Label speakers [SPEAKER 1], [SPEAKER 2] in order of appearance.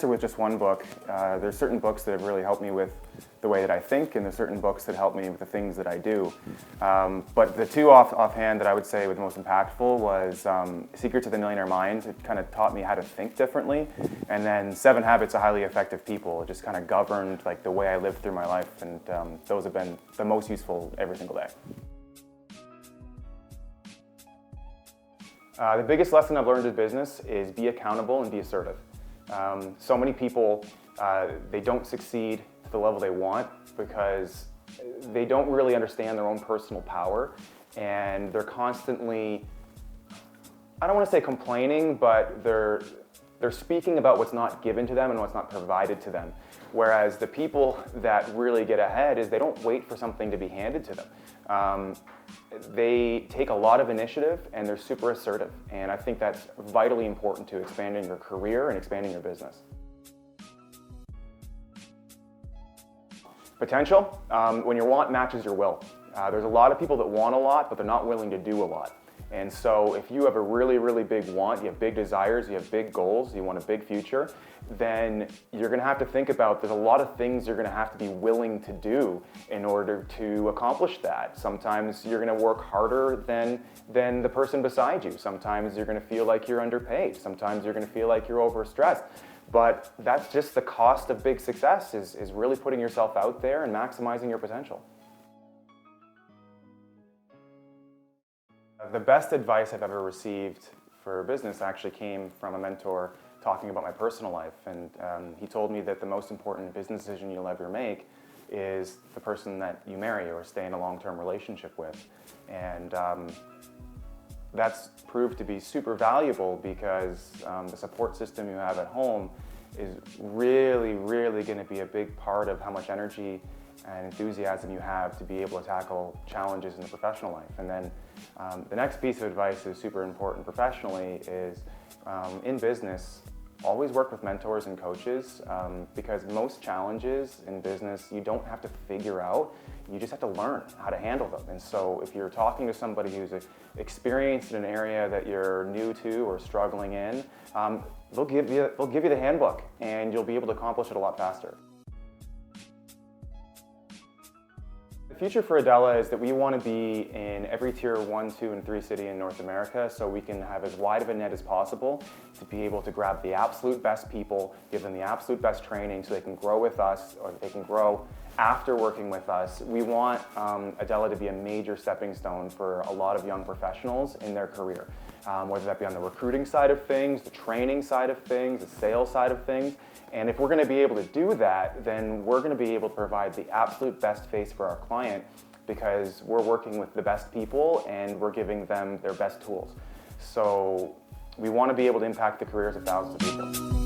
[SPEAKER 1] answer with just one book. There's certain books that have really helped me with the way that I think, and there's certain books that help me with the things that I do. But the two offhand that I would say were the most impactful was Secrets of the Millionaire Mind. It kind of taught me how to think differently. And then 7 Habits of Highly Effective People. It just kind of governed like the way I lived through my life, and those have been the most useful every single day. The biggest lesson I've learned in business is be accountable and be assertive. So many people, they don't succeed to the level they want because they don't really understand their own personal power, and they're constantly, I don't want to say complaining, but they're speaking about what's not given to them and what's not provided to them. Whereas the people that really get ahead is they don't wait for something to be handed to them. They take a lot of initiative and they're super assertive. And I think that's vitally important to expanding your career and expanding your business. Potential, when your want matches your will. There's a lot of people that want a lot, but they're not willing to do a lot. And so if you have a really, really big want, you have big desires, you have big goals, you want a big future, then you're going to have to think about there's a lot of things you're going to have to be willing to do in order to accomplish that. Sometimes you're going to work harder than the person beside you. Sometimes you're going to feel like you're underpaid. Sometimes you're going to feel like you're overstressed. But that's just the cost of big success, is really putting yourself out there and maximizing your potential. The best advice I've ever received for business actually came from a mentor talking about my personal life, and he told me that the most important business decision you'll ever make is the person that you marry or stay in a long-term relationship with. And that's proved to be super valuable because the support system you have at home is really, really going to be a big part of how much energy and enthusiasm you have to be able to tackle challenges in the professional life. And then the next piece of advice is super important professionally is in business, always work with mentors and coaches because most challenges in business you don't have to figure out, you just have to learn how to handle them. And so if you're talking to somebody who's experienced in an area that you're new to or struggling in, they'll give you the handbook and you'll be able to accomplish it a lot faster. The future for Addella is that we want to be in every tier 1, 2, and 3 city in North America so we can have as wide of a net as possible to be able to grab the absolute best people, give them the absolute best training so they can grow with us or they can grow after working with us. We want Addella to be a major stepping stone for a lot of young professionals in their career, whether that be on the recruiting side of things, the training side of things, the sales side of things. And if we're going to be able to do that, then we're going to be able to provide the absolute best face for our client because we're working with the best people and we're giving them their best tools. So we want to be able to impact the careers of thousands of people.